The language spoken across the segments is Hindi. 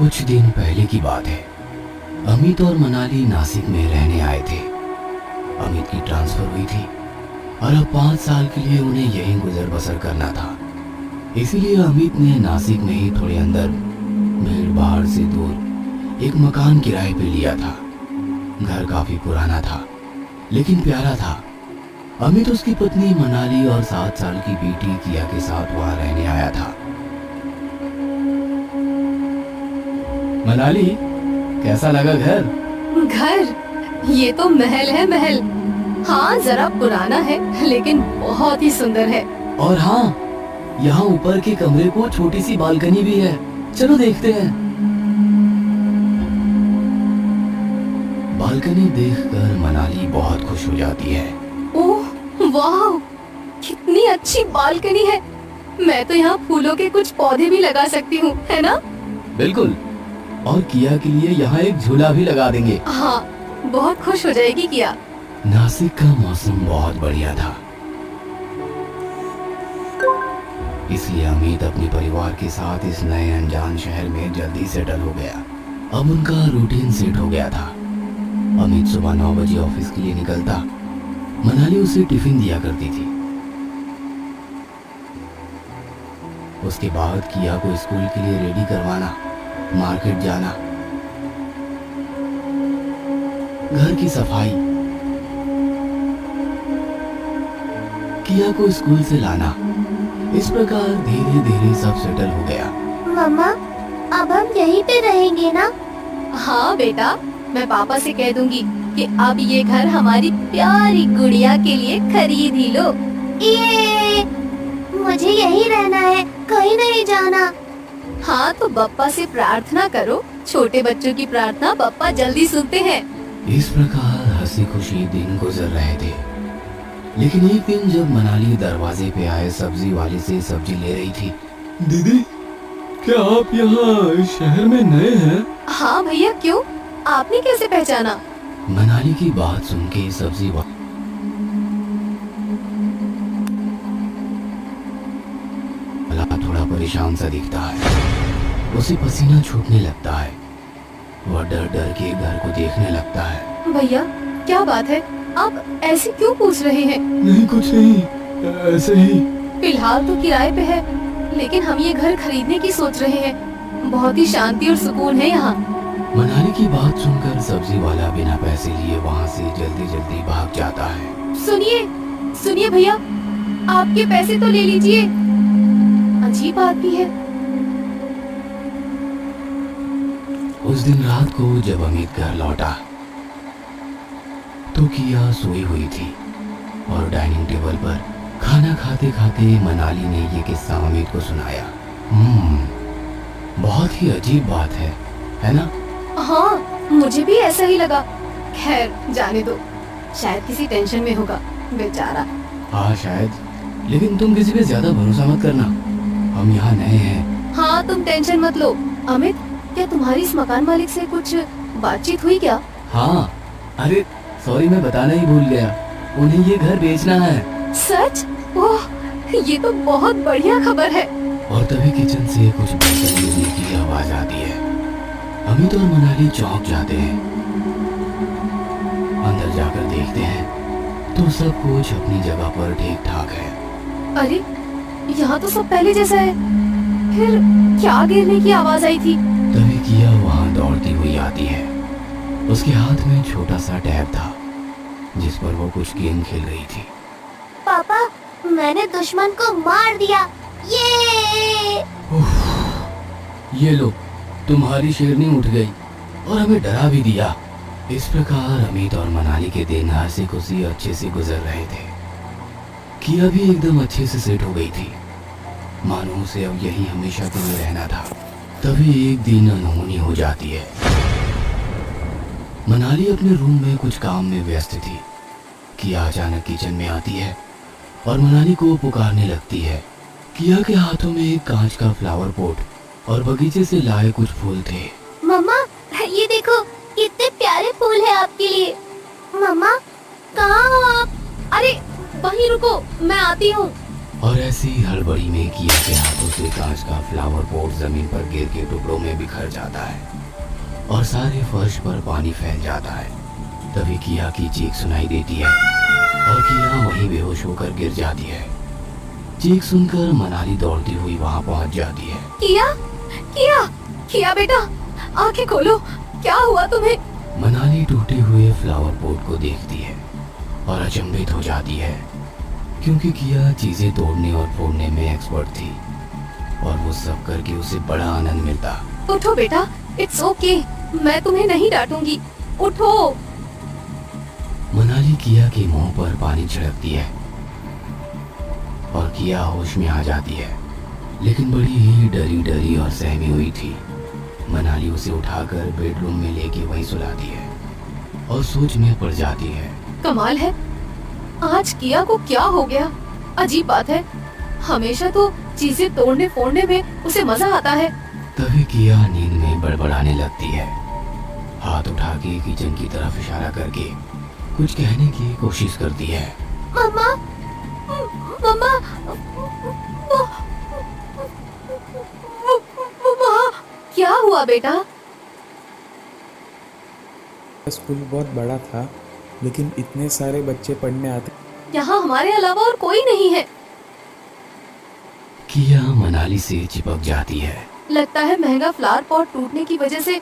कुछ दिन पहले की बात है। अमित और मनाली नासिक में रहने आए थे। अमित की ट्रांसफर हुई थी और अब 5 साल के लिए उन्हें यहीं गुजर बसर करना था। इसीलिए अमित ने नासिक में ही थोड़े अंदर भीड़ भाड़ से दूर एक मकान किराए पे लिया था। घर काफी पुराना था लेकिन प्यारा था। अमित उसकी पत्नी मनाली और 7 साल की बेटी किया के साथ वहां रहने आया था। मनाली, कैसा लगा घर? घर? ये तो महल है, महल। हाँ, जरा पुराना है लेकिन बहुत ही सुंदर है। और हाँ, यहाँ ऊपर के कमरे को छोटी सी बालकनी भी है। चलो देखते हैं। बालकनी देखकर मनाली बहुत खुश हो जाती है। ओह वाह, कितनी अच्छी बालकनी है। मैं तो यहाँ फूलों के कुछ पौधे भी लगा सकती हूँ, है ना? बिल्कुल। और किया के लिए यहाँ एक झूला भी लगा देंगे। हाँ, बहुत खुश हो जाएगी किया। नासिक का मौसम बहुत बढ़िया था, इसलिए अमित अपने परिवार के साथ इस नए अनजान शहर में जल्दी सेटल हो गया। अब उनका रूटीन सेट हो गया था। अमित सुबह 9 बजे ऑफिस के लिए निकलता। मनाली उसे टिफिन दिया करती थी। उसके बाद किया को स्कूल के लिए रेडी करवाना, मार्केट जाना, घर की सफाई, किया को स्कूल से लाना। इस प्रकार धीरे धीरे सब सेटल हो गया। मम्मा, अब हम यहीं पे रहेंगे ना? हाँ बेटा, मैं पापा से कह दूंगी कि अब ये घर हमारी प्यारी गुड़िया के लिए खरीद ही लो। ये मुझे यहीं रहना है, कहीं नहीं जाना। हाँ, तो बप्पा से प्रार्थना करो। छोटे बच्चों की प्रार्थना बप्पा जल्दी सुनते हैं। इस प्रकार हंसी खुशी दिन गुजर रहे थे। लेकिन एक दिन जब मनाली दरवाजे पे आए सब्जी वाले से सब्जी ले रही थी। दीदी, क्या आप यहाँ इस शहर में नए हैं? हाँ भैया, क्यों? आपने कैसे पहचाना? मनाली की बात सुन के सब्जी वाला थोड़ा परेशान सा दिखता है। उसे पसीना छूटने लगता है। वह डर डर के घर को देखने लगता है। भैया, क्या बात है? आप ऐसे क्यों पूछ रहे हैं? नहीं, कुछ नहीं, ऐसे ही। फिलहाल तो किराए पे है, लेकिन हम ये घर खरीदने की सोच रहे हैं। बहुत ही शांति और सुकून है यहाँ। मनाली की बात सुनकर सब्जी वाला बिना पैसे लिए वहाँ से जल्दी जल्दी भाग जाता है। सुनिए, सुनिए भैया, आपके पैसे तो ले लीजिए। अजीब आदमी है। उस दिन रात को जब अमित घर लौटा तो किया सोई हुई थी और डाइनिंग टेबल पर खाना खाते खाते मनाली ने ये किस्सा अमित को सुनाया। बहुत ही अजीब बात है ना? हाँ, मुझे भी ऐसा ही लगा। खैर, जाने दो, शायद किसी टेंशन में होगा बेचारा। हाँ शायद, लेकिन तुम किसी पे ज्यादा भरोसा मत करना। हम यहाँ नए हैं। हाँ, तुम टेंशन मत लो। अमित, क्या तुम्हारी इस मकान मालिक से कुछ बातचीत हुई क्या? हाँ, अरे सॉरी, मैं बताना ही भूल गया। उन्हें ये घर बेचना है। सच? ओह, ये तो बहुत बढ़िया खबर है। और तभी किचन से कुछ बर्तन गिरने की आवाज आती है। अमित और मनाली चौंक जाते हैं। अंदर जाकर देखते हैं तो सब कुछ अपनी जगह पर ठीक ठाक है। अरे, यहाँ तो सब पहले जैसा है। फिर क्या गिरने की आवाज आई थी? तभी किया वहाँ दौड़ती हुई आती है। उसके हाथ में छोटा सा टैब था जिस पर वो कुछ गेम खेल रही थी। पापा, मैंने दुश्मन को मार दिया। ये लो, तुम्हारी शेरनी उठ गई और हमें डरा भी दिया। इस प्रकार अमित और मनाली के दिन हंसी खुशी अच्छे से गुजर रहे थे। किया भी एकदम अच्छे से सेट हो गई थी, मानो उसे अब यही हमेशा के लिए रहना था। तभी एक दिन अनहोनी हो जाती है। मनाली अपने रूम में कुछ काम में व्यस्त थी। किया अचानक किचन में आती है और मनाली को पुकारने लगती है। किया के हाथों में एक कांच का फ्लावर पॉट और बगीचे से लाए कुछ फूल थे। मम्मा, ये देखो, कितने प्यारे फूल है आपके लिए। मम्मा, कहाँ हो आप? अरे वहीं रुको, मैं आती हूँ। और ऐसी ही हड़बड़ी में किया के हाथों से कांच का फ्लावर पॉट जमीन पर गिर के टुकड़ों में बिखर जाता है और सारे फर्श पर पानी फैल जाता है। तभी किया की चीख सुनाई देती है और किया वहीं बेहोश होकर गिर जाती है। चीख सुनकर मनाली दौड़ती हुई वहां पहुंच जाती है। किया, किया, किया बेटा, आंखें खोलो, क्या हुआ तुम्हें? मनाली टूटे हुए फ्लावर पॉट को देखती है और अचंभित हो जाती है, क्योंकि किया चीजें तोड़ने और फोड़ने में एक्सपर्ट थी और वो सब करके उसे बड़ा आनंद मिलता। उठो बेटा, इट्स ओके, मैं तुम्हें नहीं डांटूंगी, उठो। मनाली किया के मुंह पर पानी छिड़कती है और किया होश में आ जाती है, लेकिन बड़ी ही डरी डरी और सहमी हुई थी। मनाली उसे उठाकर बेडरूम में लेके वहीं सुलाती है और सोच में पड़ जाती है। कमाल है, आज किया को क्या हो गया? अजीब बात है, हमेशा तो चीजें तोड़ने फोड़ने में उसे मजा आता है। तभी किया नींद में बड़बड़ाने लगती है, हाथ उठा के किचन की तरफ इशारा करके कुछ कहने की कोशिश करती है। मम्मा, मम्मा, वहाँ क्या हुआ बेटा? स्कूल बहुत बड़ा था, लेकिन इतने सारे बच्चे पढ़ने आते। यहाँ हमारे अलावा और कोई नहीं है। किया मनाली से चिपक जाती है। लगता है महंगा फ्लावर पॉट टूटने की वजह से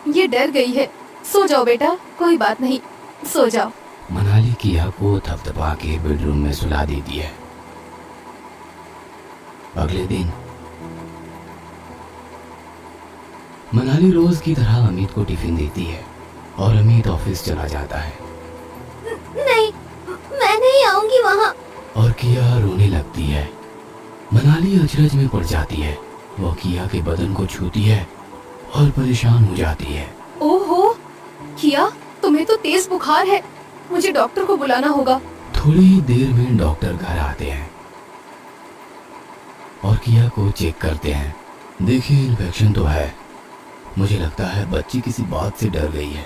ये डर गई है। सो जाओ बेटा, कोई बात नहीं, सो जाओ। मनाली किया को थपथपा के बेडरूम में सुला देती है। अगले दिन मनाली रोज की तरह अमित को टिफिन देती है और अमित ऑफिस चला जाता है नहीं, मैं नहीं आऊंगी वहाँ। और किया रोने लगती है। मनाली अचरज में पड़ जाती है। वो किया के बदन को छूती है और परेशान हो जाती है। ओहो किया, तुम्हें तो तेज बुखार है, मुझे डॉक्टर को बुलाना होगा। थोड़ी ही देर में डॉक्टर घर आते हैं और किया को चेक करते हैं। देखिए, इन्फेक्शन तो है। मुझे लगता है बच्ची किसी बात से डर गई है,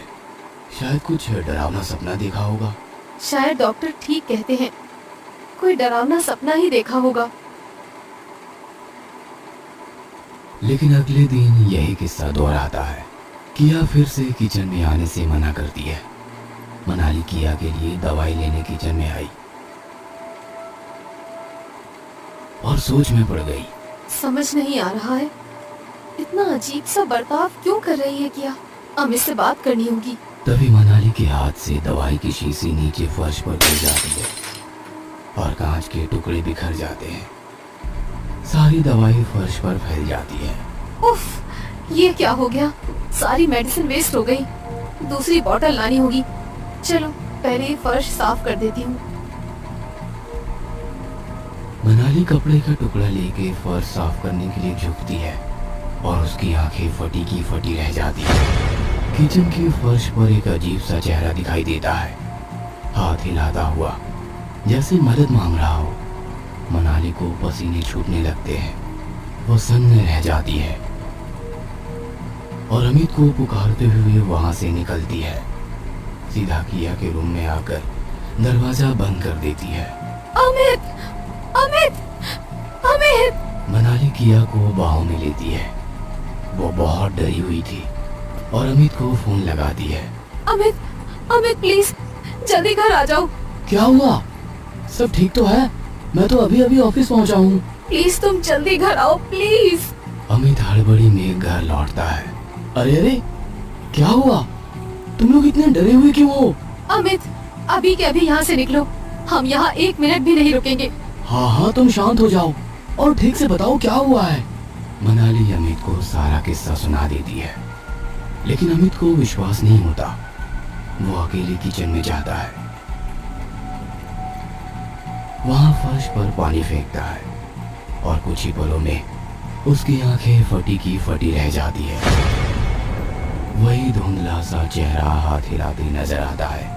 शायद कुछ डरावना सपना देखा होगा। शायद डॉक्टर ठीक कहते हैं, कोई डरावना सपना ही देखा होगा। लेकिन अगले दिन यही किस्सा दोहराता है। किया फिर से किचन में आने से मना करती है। मनाली किया के लिए दवाई लेने किचन में आई और सोच में पड़ गई। समझ नहीं आ रहा है, इतना अजीब सा बर्ताव क्यों कर रही है किया? अमित से बात करनी होगी। तभी मनाली के हाथ से दवाई की शीशी नीचे फर्श पर गिर जाती है और कांच के टुकड़े बिखर जाते हैं। सारी दवाई फर्श पर फैल जाती है। उफ, ये क्या हो गया? सारी मेडिसिन वेस्ट हो गई। दूसरी बोतल लानी होगी। चलो पहले ये फर्श साफ कर देती हूँ। मनाली कपड़े का टुकड़ा लेके फर्श साफ करने के लिए झुकती है और उसकी आंखें फटी की फटी रह जाती है। किचन के फर्श पर एक अजीब सा चेहरा दिखाई देता है, हाथ हिलाता हुआ जैसे मदद मांग रहा हो। मनाली को पसीने छूटने लगते हैं, वो सन्न रह जाती है और अमित को पुकारते हुए वहां से निकलती है। सीधा किया के रूम में आकर दरवाजा बंद कर देती है। अमित, अमित, अमित! मनाली किया को बाहों में लेती है। वो बहुत डरी हुई थी और अमित को फोन लगाती है। अमित, अमित प्लीज जल्दी घर आ जाओ। क्या हुआ? सब ठीक तो है? मैं तो अभी अभी ऑफिस पहुंचा हूँ। प्लीज तुम जल्दी घर आओ प्लीज। अमित हड़बड़ी में घर लौटता है। अरे अरे, क्या हुआ? तुम लोग इतने डरे हुए क्यों हो? अमित, अभी के अभी यहाँ से निकलो, हम यहाँ 1 मिनट भी नहीं रुकेंगे। हाँ हाँ, तुम शांत हो जाओ और ठीक से बताओ क्या हुआ है। मनाली अमित को सारा किस्सा सुना देती है, लेकिन अमित को विश्वास नहीं होता। वो अकेले किचन में जाता है, वहां फर्श पर पानी फेंकता है और कुछ ही पलों में उसकी आंखें फटी की फटी रह जाती है। वही धुंधला सा चेहरा हाथ हिलाते नजर आता है।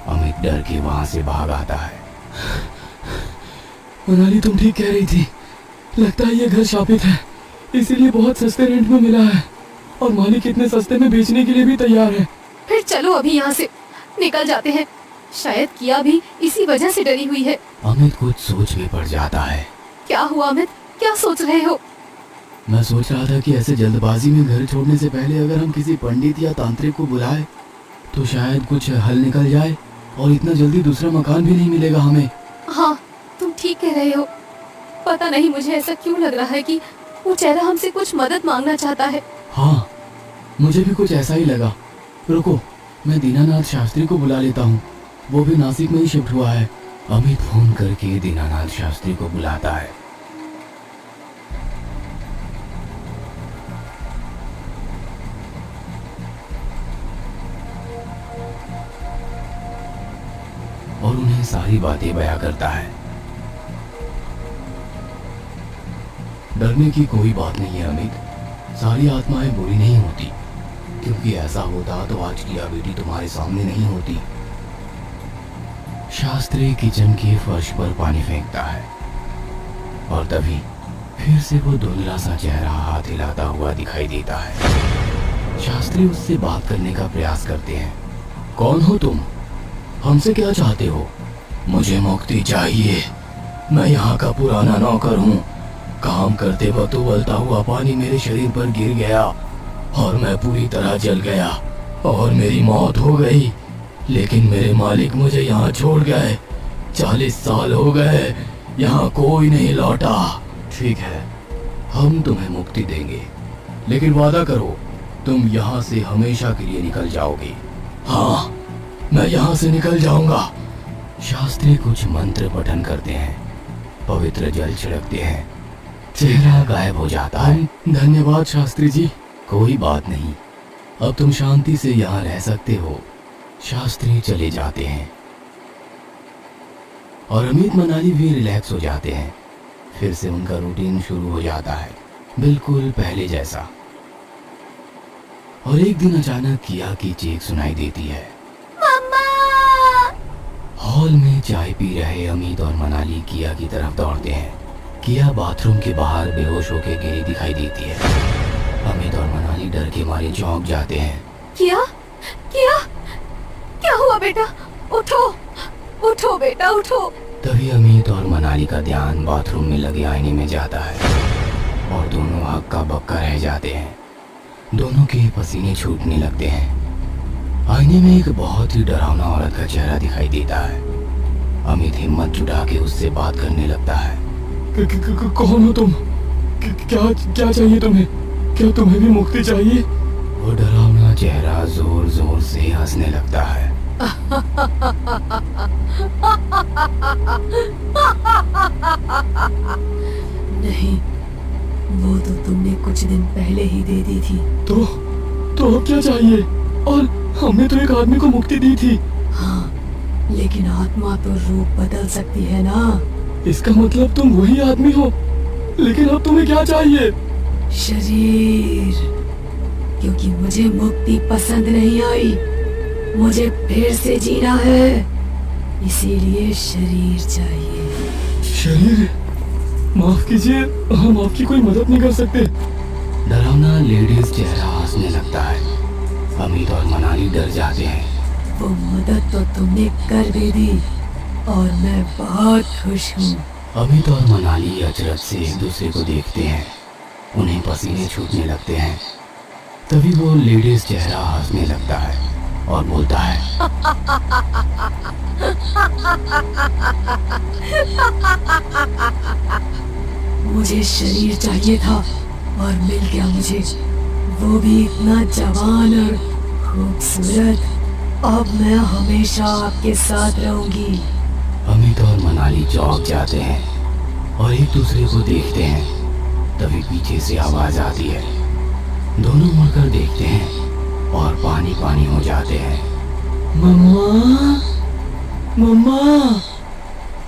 अमित डर के वहां से भाग आता है। मनाली, तुम ठीक कह रही थी, लगता है ये घर शापित है, इसीलिए बहुत सस्ते रेंट में मिला है और मालिक इतने सस्ते में बेचने के लिए भी तैयार है। फिर चलो अभी यहाँ से निकल जाते हैं। शायद किया भी इसी वजह से डरी हुई है। अमित कुछ सोच में पड़ जाता है। क्या हुआ अमित, क्या सोच रहे हो? मैं सोच रहा था कि ऐसे जल्दबाजी में घर छोड़ने से पहले अगर हम किसी पंडित या तांत्रिक को बुलाए तो शायद कुछ हल निकल जाए और इतना जल्दी दूसरा मकान भी नहीं मिलेगा हमें। हाँ, तुम ठीक कह रहे हो। पता नहीं मुझे ऐसा क्यों लग रहा है कि वो चेहरा हमसे कुछ मदद मांगना चाहता है। हाँ, मुझे भी कुछ ऐसा ही लगा। रुको, मैं दीनानाथ शास्त्री को बुला लेता हूँ, वो भी नासिक में ही शिफ्ट हुआ है। अमित फोन करके दीनानाथ शास्त्री को बुलाता है। और उन्हें सारी बातें बयां करता है। डरने की कोई बात नहीं है अमित, सारी आत्माएं बुरी नहीं होती, क्योंकि ऐसा होता तो आज की बेटी तुम्हारे सामने नहीं होती। शास्त्री किचन के फर्श पर पानी फेंकता है और तभी फिर से वो धुंधला सा चेहरा हाथ हिलाता हुआ दिखाई देता है। शास्त्री उससे बात करने का प्रयास करते हैं। कौन हो तुम? हमसे क्या चाहते हो? मुझे मुक्ति चाहिए। मैं यहाँ का पुराना नौकर हूँ। काम करते वक्त उबलता हुआ पानी मेरे शरीर पर गिर गया और मैं पूरी तरह जल गया और मेरी मौत हो गई। लेकिन मेरे मालिक मुझे यहाँ छोड़ गए। 40 साल हो गए, यहाँ कोई नहीं लौटा। ठीक है, हम तुम्हें मुक्ति देंगे, लेकिन वादा करो तुम यहाँ से हमेशा के लिए निकल जाओगे। हाँ, मैं यहाँ से निकल जाऊंगा। शास्त्री कुछ मंत्र पठन करते हैं, पवित्र जल छिड़कते हैं, चेहरा गायब हो जाता है। धन्यवाद शास्त्री जी। कोई बात नहीं, अब तुम शांति से यहाँ रह सकते हो। शास्त्री चले जाते हैं और अमित मनाली भी रिलैक्स हो जाते हैं। फिर से उनका रूटीन शुरू हो जाता है, बिल्कुल पहले जैसा। और एक दिन अचानक किया की चीख सुनाई देती है। मम्मा! हॉल में चाय पी रहे अमित और मनाली किया की तरफ दौड़ते हैं। किया बाथरूम के बाहर बेहोश होकर गिरी दिखाई देती है। अमित और मनाली डर के मारे चौंक जाते हैं। किया, किया, क्या हुआ बेटा? उठो, उठो बेटा, उठो। तभी अमित और मनाली का ध्यान बाथरूम में लगे आईने में जाता है और दोनों हक्का बक्का रह जाते हैं। दोनों के पसीने छूटने लगते हैं। आईने में एक बहुत ही डरावना औरत का चेहरा दिखाई देता है। अमित हिम्मत जुटा के उससे बात करने लगता है। कौन हो तुम? क्या क्या चाहिए तुम्हें? क्या तुम्हें भी मुक्ति चाहिए? वो डरावना चेहरा जोर जोर से हंसने लगता है। नहीं, वो तो तुमने कुछ दिन पहले ही दे दी थी। तो अब क्या चाहिए? और हमने तो एक आदमी को मुक्ति दी थी। हाँ, लेकिन आत्मा तो रूप बदल सकती है ना। इसका मतलब तुम वही आदमी हो। लेकिन अब तुम्हें क्या चाहिए? शरीर, क्योंकि मुझे मुक्ति पसंद नहीं आई। मुझे फिर से जीना है, इसीलिए शरीर चाहिए। शरीर? माफ कीजिए, हम आपकी कोई मदद नहीं कर सकते। डरावना लेडीज चेहरा हंसने लगता है। अमित और मनाली डर जाते हैं। वो मदद तो तुमने कर भी दी और मैं बहुत खुश हूँ। अमित और मनाली अचरज से एक दूसरे को देखते हैं। उन्हें पसीने छूटने लगते हैं। तभी वो लेडीज चेहरा हंसने लगता है और बोलता है। मुझे शरीर चाहिए था और मिल गया मुझे, वो भी इतना जवान और खूबसूरत। अब मैं हमेशा आपके साथ रहूंगी। अमित और मनाली चौंक जाते हैं और एक दूसरे को देखते हैं। तभी पीछे से आवाज आती है। दोनों मुड़कर देखते हैं और पानी पानी हो जाते हैं। मम्मा, मम्मा,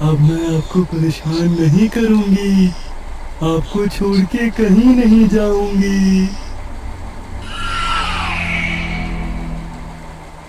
अब मैं आपको परेशान नहीं करूंगी। आपको छोड़ के कहीं नहीं जाऊंगी।